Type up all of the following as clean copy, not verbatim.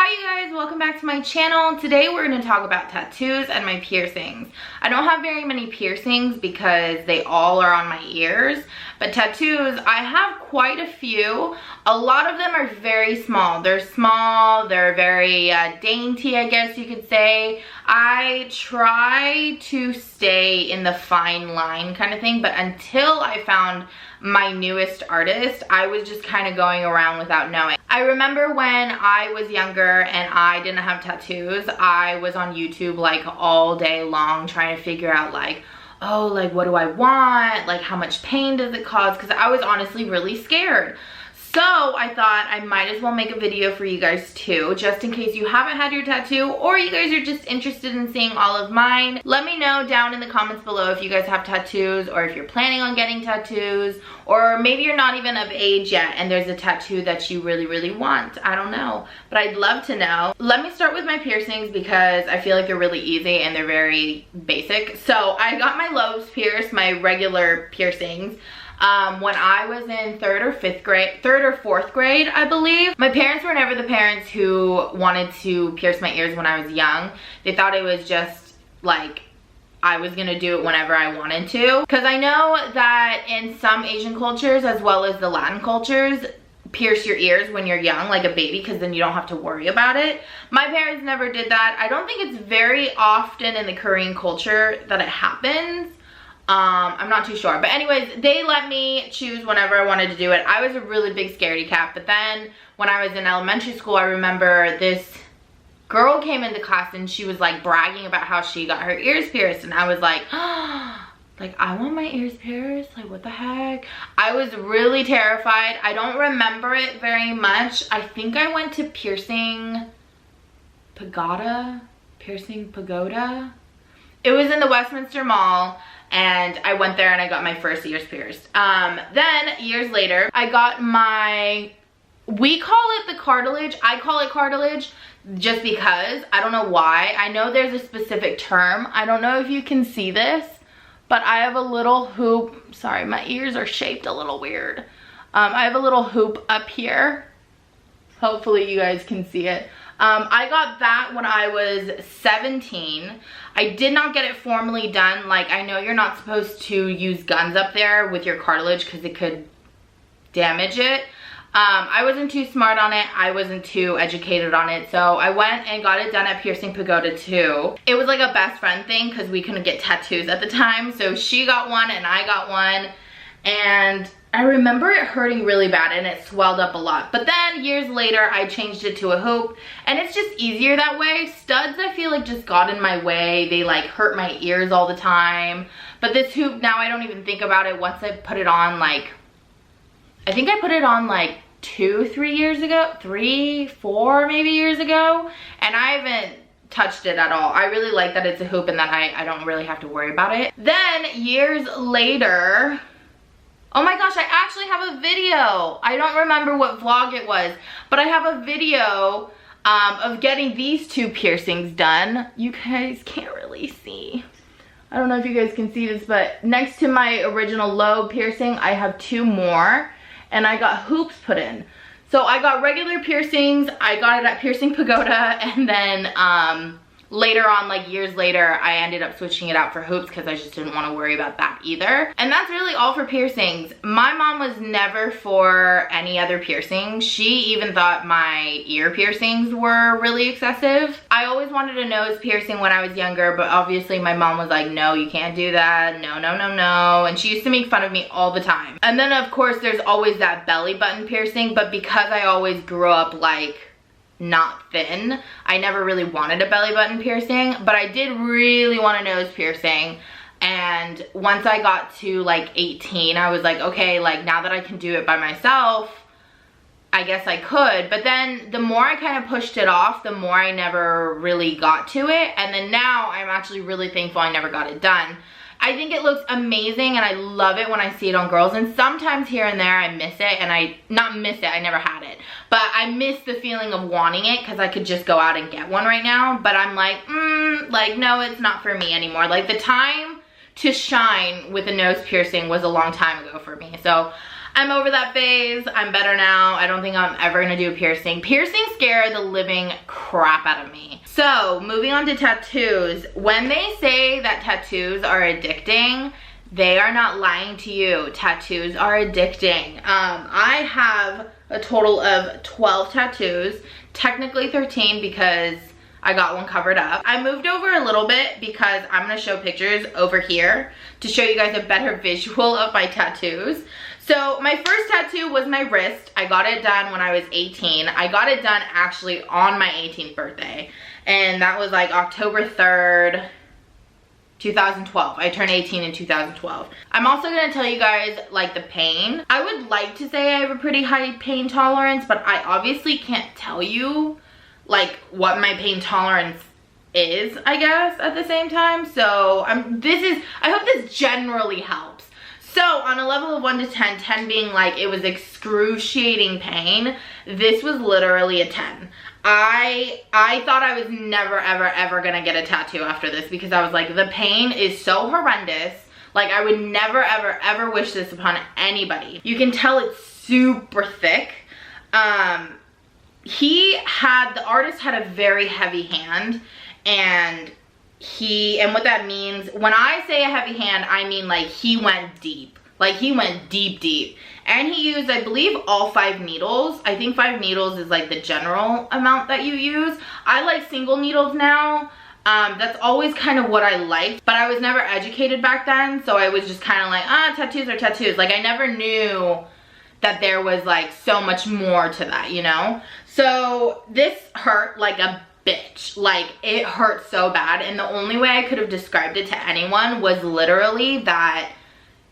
Hi you guys, welcome back to my channel. Today we're going to talk about tattoos and my piercings. I don't have very many piercings because they all are on my ears, but tattoos, I have quite a few. A lot of them are very small. They're very dainty, I guess you could say. I try to stay in the fine line kind of thing, but until I found my newest artist, I was just kind of going around without knowing. I remember when I was younger and I didn't have tattoos, I was on YouTube like all day long trying to figure out like, oh, like what do I want? Like how much pain does it cause? Because I was honestly really scared. So I thought I might as well make a video for you guys too, just in case you haven't had your tattoo or you guys are just interested in seeing all of mine. Let me know down in the comments below if you guys have tattoos or if you're planning on getting tattoos, or maybe you're not even of age yet and there's a tattoo that you really want. I don't know, but I'd love to know. Let me start with my piercings because I feel like they're really easy and they're very basic. So I got my lobes pierced, my regular piercings, when I was in third or fourth grade, I believe. My parents were never the parents who wanted to pierce my ears when I was young. They thought it was just like I was gonna do it whenever I wanted to. Because I know that in some Asian cultures as well as the Latin cultures, pierce your ears when you're young like a baby because then you don't have to worry about it. My parents never did that. I don't think it's very often in the Korean culture that it happens. I'm not too sure, but anyways, they let me choose whenever I wanted to do it. I was a really big scaredy cat, but then when I was in elementary school, I remember this girl came into class and she was like bragging about how she got her ears pierced, and I was like, like I want my ears pierced, like what the heck. I was really terrified. I don't remember it very much. I think I went to piercing pagoda. It was in the Westminster Mall, and I went there and I got my first ears pierced. Then years later, I got my, we call it the cartilage. I call it cartilage just because, I don't know why. I know there's a specific term. I don't know if you can see this, but I have a little hoop. Sorry, my ears are shaped a little weird. I have a little hoop up here. Hopefully you guys can see it. I got that when I was 17. I did not get it formally done. Like, I know you're not supposed to use guns up there with your cartilage because it could damage it. I wasn't too smart on it. I wasn't too educated on it. So I went and got it done at Piercing Pagoda too. It was like a best friend thing because we couldn't get tattoos at the time. So she got one and I got one. And I remember it hurting really bad and it swelled up a lot. But then years later, I changed it to a hoop and it's just easier that way. Studs, I feel like, just got in my way. They like hurt my ears all the time. But this hoop, now I don't even think about it. Once I put it on, like, I think I put it on like 3 years ago, 3, 4 maybe years ago. And I haven't touched it at all. I really like that it's a hoop and that I don't really have to worry about it. Then years later, oh my gosh, I actually have a video. I don't remember what vlog it was, but I have a video of getting these two piercings done. You guys can't really see. I don't know if you guys can see this, but next to my original lobe piercing, I have 2 more, and I got hoops put in. So I got regular piercings, I got it at Piercing Pagoda, and then later on, like years later, I ended up switching it out for hoops because I just didn't want to worry about that either. And that's really all for piercings. My mom was never for any other piercings. She even thought my ear piercings were really excessive. I always wanted a nose piercing when I was younger, but obviously my mom was like, no, you can't do that. No, no, no, no. And she used to make fun of me all the time. And then of course there's always that belly button piercing, but because I always grew up like not thin, I never really wanted a belly button piercing, but I did really want a nose piercing. And once I got to like 18, I was like, okay, like now that I can do it by myself, I guess I could. But then the more I kind of pushed it off, the more I never really got to it. And then now I'm actually really thankful I never got it done. I think it looks amazing and I love it when I see it on girls, and sometimes here and there I miss it, and I never had it, but I miss the feeling of wanting it because I could just go out and get one right now. But I'm like, like no, it's not for me anymore. Like the time to shine with a nose piercing was a long time ago for me. So I'm over that phase. I'm better now. I don't think I'm ever gonna do a piercing. Piercings scare the living crap out of me. So moving on to tattoos. When they say that tattoos are addicting, they are not lying to you. Tattoos are addicting. I have a total of 12 tattoos, technically 13 because I got one covered up. I moved over a little bit because I'm gonna show pictures over here to show you guys a better visual of my tattoos. So my first tattoo was my wrist. I got it done when I was 18. I got it done actually on my 18th birthday. And that was like October 3rd, 2012. I turned 18 in 2012. I'm also gonna tell you guys like the pain. I would like to say I have a pretty high pain tolerance, but I obviously can't tell you like what my pain tolerance is, I guess, at the same time. So I hope this generally helps. So on a level of 1 to 10, 10 being like it was excruciating pain, this was literally a 10. I thought I was never ever gonna get a tattoo after this because I was like, the pain is so horrendous. Like I would never ever wish this upon anybody. You can tell it's super thick. The artist had a very heavy hand, and what that means, when I say a heavy hand, I mean like he went deep. Like he went deep. And he used, I believe, all 5 needles. I think 5 needles is like the general amount that you use. I like single needles now. That's always kind of what I liked, but I was never educated back then, so I was just kind of like, tattoos are tattoos. Like I never knew that there was like so much more to that, you know? So this hurt like a bitch. Like it hurt so bad, and the only way I could have described it to anyone was literally that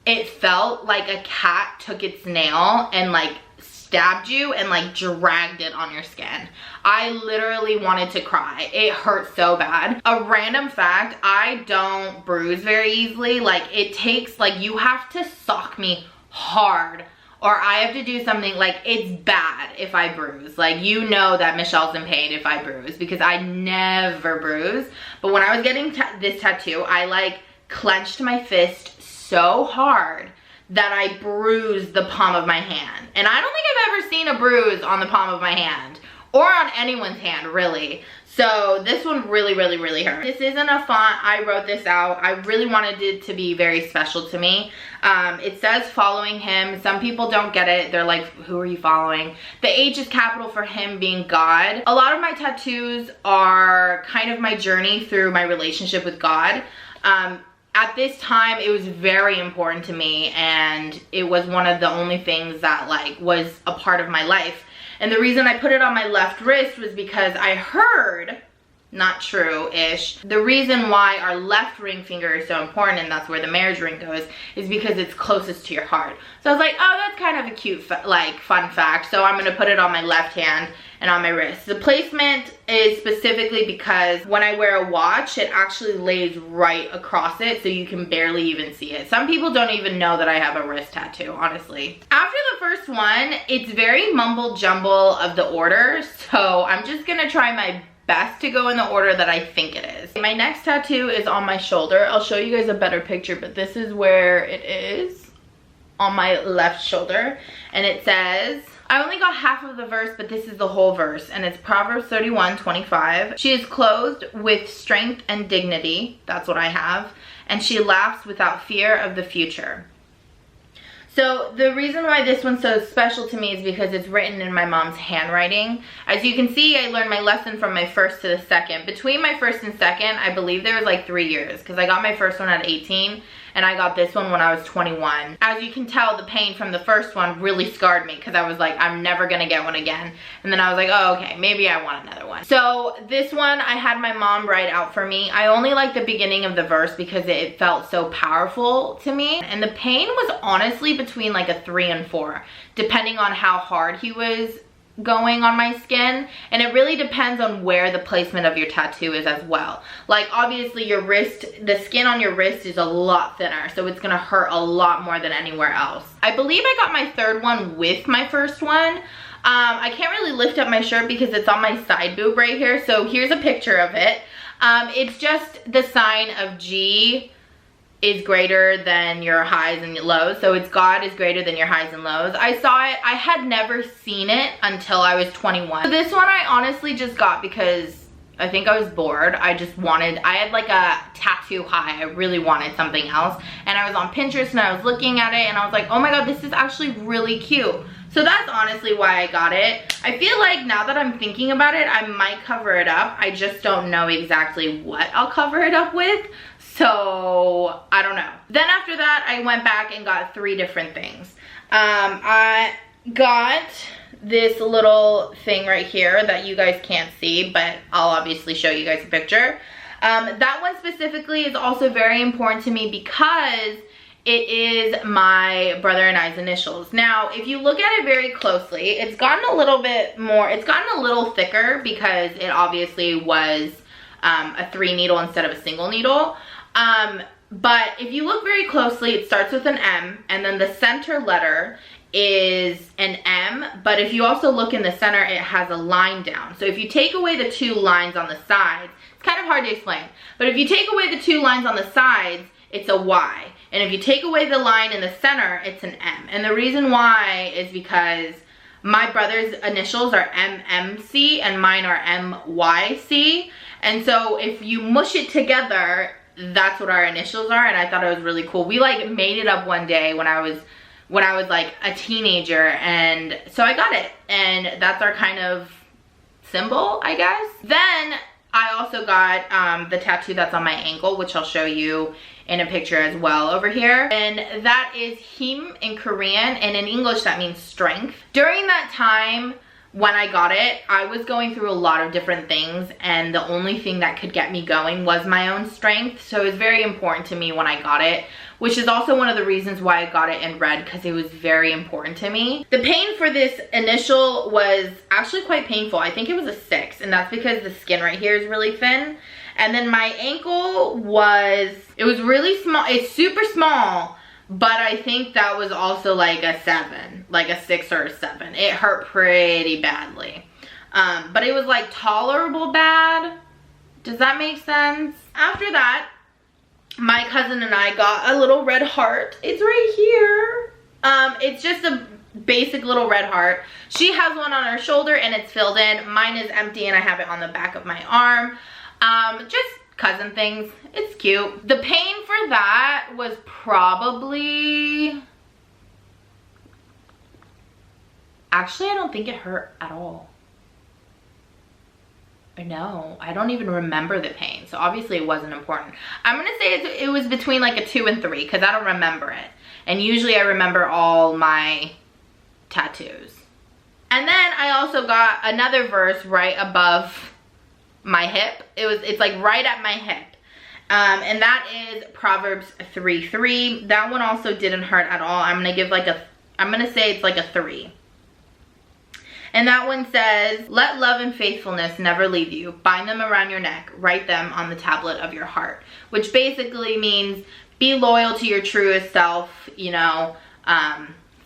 it felt like a cat took its nail and like stabbed you and like dragged it on your skin. I literally wanted to cry. It hurt so bad. A random fact, I don't bruise very easily. Like it takes, like you have to sock me hard, or I have to do something, like it's bad if I bruise. Like you know that Michelle's in pain if I bruise because I never bruise. But when I was getting this tattoo, I like clenched my fist so hard that I bruised the palm of my hand. And I don't think I've ever seen a bruise on the palm of my hand or on anyone's hand really. So this one really hurt. This isn't a font. I wrote this out. I really wanted it to be very special to me. It says following him. Some people don't get it. They're like, who are you following? The H is capital for him being God. A lot of my tattoos are kind of my journey through my relationship with God. At this time, it was very important to me, and it was one of the only things that like was a part of my life. And the reason I put it on my left wrist was because I heard, not true-ish, the reason why our left ring finger is so important, and that's where the marriage ring goes, is because it's closest to your heart. So I was like, oh, that's kind of a cute, like, fun fact. So I'm gonna put it on my left hand and on my wrist. The placement is specifically because when I wear a watch, it actually lays right across it, so you can barely even see it. Some people don't even know that I have a wrist tattoo, honestly. After the first one, it's very mumble jumble of the order, so I'm just gonna try my best to go in the order that I think it is. My next tattoo is on my shoulder. I'll show you guys a better picture, but this is where it is on my left shoulder, and it says, I only got half of the verse, but this is the whole verse, and it's Proverbs 31:25. She is clothed with strength and dignity, that's what I have, and she laughs without fear of the future. So the reason why this one's so special to me is because it's written in my mom's handwriting. As you can see, I learned my lesson from my first to the second. Between my first and second, I believe there was like 3 years, because I got my first one at 18 and I got this one when I was 21. As you can tell, the pain from the first one really scarred me because I was like, I'm never gonna get one again. And then I was like, oh, okay, maybe I want another one. So this one, I had my mom write out for me. I only liked the beginning of the verse because it felt so powerful to me. And the pain was honestly between like a 3 and 4, depending on how hard he was going on my skin. And it really depends on where the placement of your tattoo is as well. Like obviously your wrist, the skin on your wrist is a lot thinner, so it's gonna hurt a lot more than anywhere else. I believe I got my third one with my first one. I can't really lift up my shirt because it's on my side boob right here, so here's a picture of it. It's just the sign of G is greater than your highs and lows. So it's God is greater than your highs and lows. I saw it. I had never seen it until I was 21. So this one I honestly just got because I think I was bored. I had like a tattoo high. I really wanted something else. And I was on Pinterest and I was looking at it and I was like, oh my God, this is actually really cute. So that's honestly why I got it. I feel like now that I'm thinking about it, I might cover it up. I just don't know exactly what I'll cover it up with. So I don't know. Then after that, I went back and got 3 different things. I got this little thing right here that you guys can't see, but I'll obviously show you guys a picture. That one specifically is also very important to me because it is my brother and I's initials. Now, if you look at it very closely, it's gotten a little bit more, it's gotten a little thicker because it obviously was a 3 needle instead of a single needle. But if you look very closely, it starts with an M and then the center letter is an M, but if you also look in the center, it has a line down. So if you take away the 2 lines on the sides, it's kind of hard to explain, but if you take away the 2 lines on the sides, it's a Y. And if you take away the line in the center, it's an M. And the reason why is because my brother's initials are MMC and mine are MYC. And so if you mush it together, that's what our initials are. And I thought it was really cool. We like made it up one day when I was like a teenager, and so I got it. And that's our kind of symbol, I guess. Then I also got the tattoo that's on my ankle, which I'll show you in a picture as well over here. And that is him in Korean, and in English that means strength. During that time when I got it, I was going through a lot of different things, and the only thing that could get me going was my own strength. So it was very important to me when I got it, which is also one of the reasons why I got it in red, because it was very important to me. The pain for this initial was actually quite painful. I think it was a 6, and that's because the skin right here is really thin. And then my ankle it was really small. It's super small, but I think that was also like a 7, like a 6 or a 7. It hurt pretty badly. But it was like tolerable bad. Does that make sense? After that, my cousin and I got a little red heart. It's right here. It's just a basic little red heart. She has one on her shoulder and it's filled in. Mine is empty and I have it on the back of my arm. Just cousin things. It's cute. The pain for that was probably... Actually, I don't think it hurt at all. No, I don't even remember the pain. So obviously it wasn't important. I'm gonna say it was between like a 2 and 3 because I don't remember it. And usually I remember all my tattoos. And then I also got another verse right above my hip. It's like right at my hip. And that is Proverbs 3:3. That one also didn't hurt at all. I'm gonna say it's like a 3. And that one says, let love and faithfulness never leave you. Bind them around your neck. Write them on the tablet of your heart. Which basically means be loyal to your truest self, you know,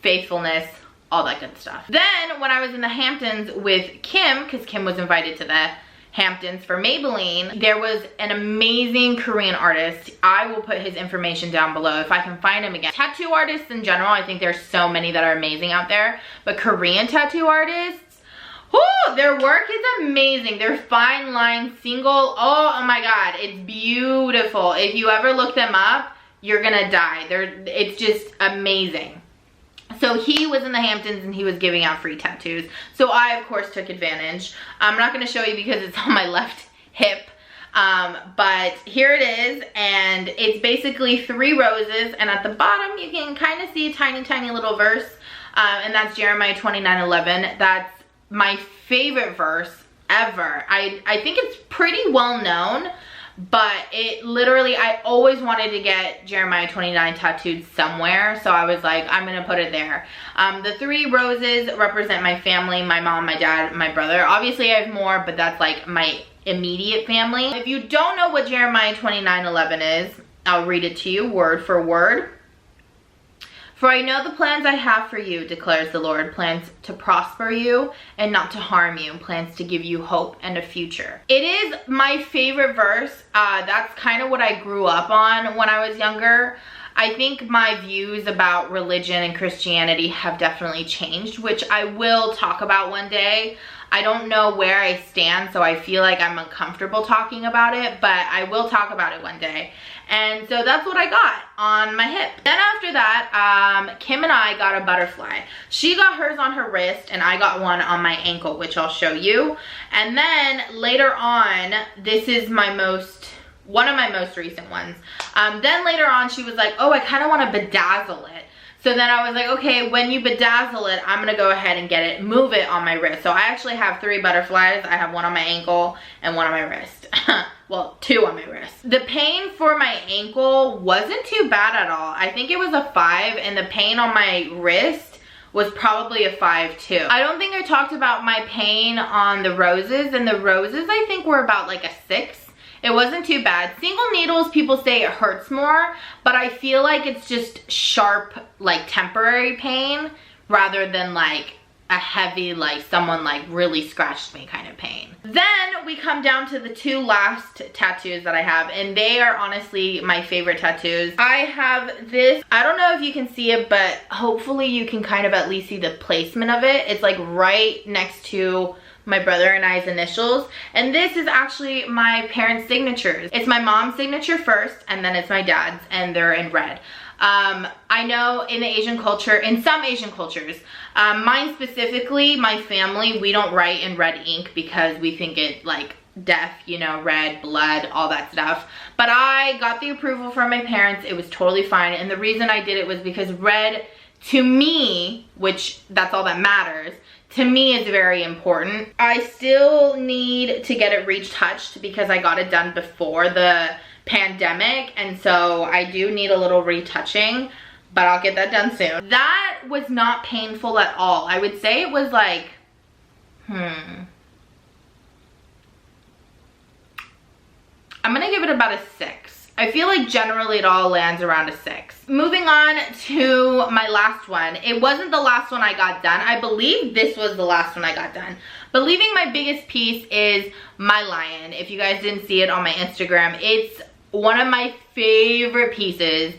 faithfulness, all that good stuff. Then when I was in the Hamptons with Kim, because Kim was invited to the Hamptons for Maybelline, there was an amazing Korean artist. I will put his information down below if I can find him again. Tattoo artists in general, I think there's so many that are amazing out there, but Korean tattoo artists, whoo, their work is amazing. Their fine line single, oh my God, it's beautiful. If you ever look them up, you're gonna die. It's just amazing. So he was in the Hamptons and he was giving out free tattoos. So I, of course, took advantage. I'm not going to show you because it's on my left hip. But here it is. And it's basically 3 roses. And at the bottom, you can kind of see a tiny, tiny little verse. And that's Jeremiah 29:11. That's my favorite verse ever. I think it's pretty well known. But it literally, I always wanted to get Jeremiah 29 tattooed somewhere. So I was like, I'm going to put it there. The 3 roses represent my family, my mom, my dad, my brother. Obviously I have more, but that's like my immediate family. If you don't know what Jeremiah 29:11 is, I'll read it to you word for word. For I know the plans I have for you, declares the Lord, plans to prosper you and not to harm you, plans to give you hope and a future. It is my favorite verse. That's kind of what I grew up on when I was younger. I think my views about religion and Christianity have definitely changed, which I will talk about one day. I don't know where I stand, so I feel like I'm uncomfortable talking about it, but I will talk about it one day. And so that's what I got on my hip. Then after that, Kim and I got a butterfly. She got hers on her wrist and I got one on my ankle, which I'll show you. And then later on, this is one of my most recent ones. Then later on, she was like, oh, I kind of want to bedazzle it. So then I was like, okay, when you bedazzle it, I'm gonna go ahead and move it on my wrist. So I actually have 3 butterflies. I have one on my ankle and one on my wrist. Well, 2 on my wrist. The pain for my ankle wasn't too bad at all. I think it was a 5, and the pain on my wrist was probably a 5 too. I don't think I talked about my pain on the roses, and the roses I think were about like a 6. It wasn't too bad. Single needles, people say it hurts more, but I feel like it's just sharp, like temporary pain rather than like a heavy, like someone like really scratched me kind of pain. Then we come down to the 2 last tattoos that I have, and they are honestly my favorite tattoos. I have this, I don't know if you can see it, but hopefully you can kind of at least see the placement of it. It's like right next to my brother and I's initials, and this is actually my parents' signatures. It's my mom's signature first, and then it's my dad's, and they're in red. I know in the Asian culture, in some Asian cultures, mine specifically, my family, we don't write in red ink because we think it like death, you know, red, blood, all that stuff. But I got the approval from my parents. It was totally fine, and the reason I did it was because red, to me, which that's all that matters, to me is very important. I still need to get it retouched because I got it done before the pandemic, and so I do need a little retouching, but I'll get that done soon. That was not painful at all. I would say it was like, I'm gonna give it about a 6. I feel like generally it all lands around a 6. Moving on to my last one. It wasn't the last one I got done. I believe this was the last one I got done. But leaving my biggest piece is my lion. If you guys didn't see it on my Instagram, it's one of my favorite pieces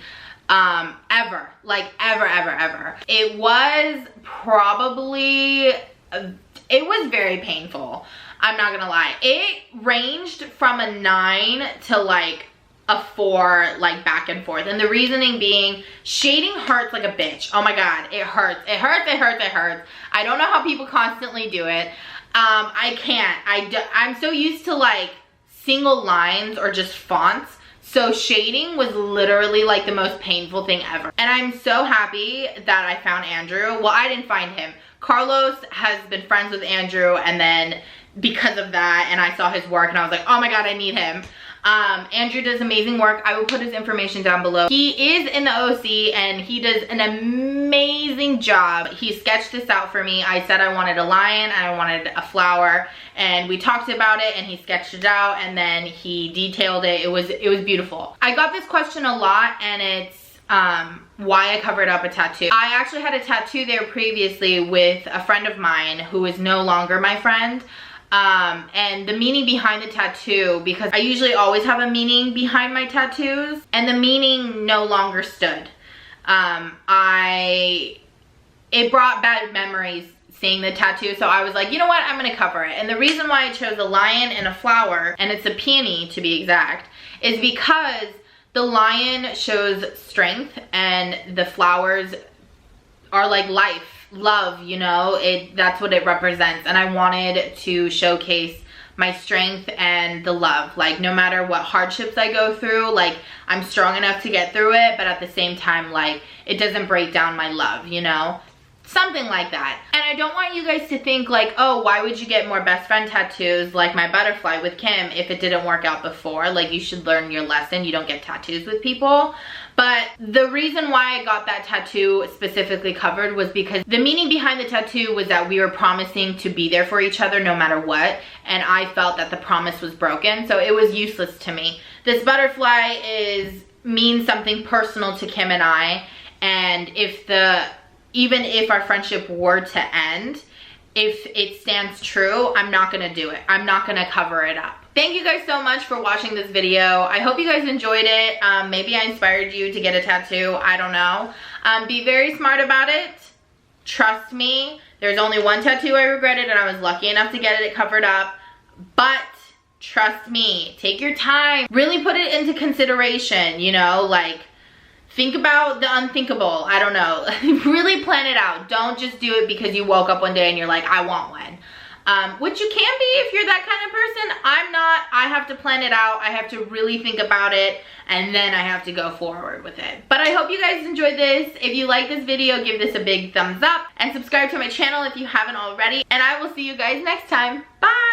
ever. Like ever. It was probably, it was very painful. I'm not gonna lie. It ranged from a 9 to like a 4, like back and forth, and the reasoning being shading hurts like a bitch. Oh my god, it hurts. It hurts. I don't know how people constantly do it. I can't. I'm so used to like single lines or just fonts, so shading was literally like the most painful thing ever. And I'm so happy that I found Andrew. Well, I didn't find him. Carlos has been friends with Andrew, and then because of that, and I saw his work and I was like, oh my god, I need him. Andrew does amazing work. I will put his information down below. He is in the OC and he does an amazing job. He sketched this out for me. I said I wanted a lion and I wanted a flower, and we talked about it and he sketched it out and then he detailed it. It was beautiful. I got this question a lot, and it's why I covered up a tattoo. I actually had a tattoo there previously with a friend of mine who is no longer my friend. And the meaning behind the tattoo, because I usually always have a meaning behind my tattoos, and the meaning no longer stood. It brought bad memories seeing the tattoo, so I was like, you know what, I'm gonna cover it. And the reason why I chose a lion and a flower, and it's a peony to be exact, is because the lion shows strength and the flowers are like life, love, you know, that's what it represents. And I wanted to showcase my strength and the love. Like, no matter what hardships I go through, like, I'm strong enough to get through it, but at the same time, like, it doesn't break down my love, you know? Something like that. And I don't want you guys to think like, oh, why would you get more best friend tattoos like my butterfly with Kim if it didn't work out before? Like, you should learn your lesson. You don't get tattoos with people. But the reason why I got that tattoo specifically covered was because the meaning behind the tattoo was that we were promising to be there for each other no matter what, and I felt that the promise was broken, so it was useless to me. This butterfly means something personal to Kim and I, And even if our friendship were to end, if it stands true, I'm not gonna do it. I'm not gonna cover it up. Thank you guys so much for watching this video. I hope you guys enjoyed it. Maybe I inspired you to get a tattoo, I don't know. Be very smart about it. Trust me, there's only one tattoo I regretted and I was lucky enough to get it covered up. But trust me, take your time. Really put it into consideration, you know, like think about the unthinkable. I don't know. Really plan it out. Don't just do it because you woke up one day and you're like, I want one. Which you can be if you're that kind of person. I'm not. I have to plan it out. I have to really think about it, and then I have to go forward with it. But I hope you guys enjoyed this. If you like this video, give this a big thumbs up and subscribe to my channel if you haven't already. And I will see you guys next time. Bye!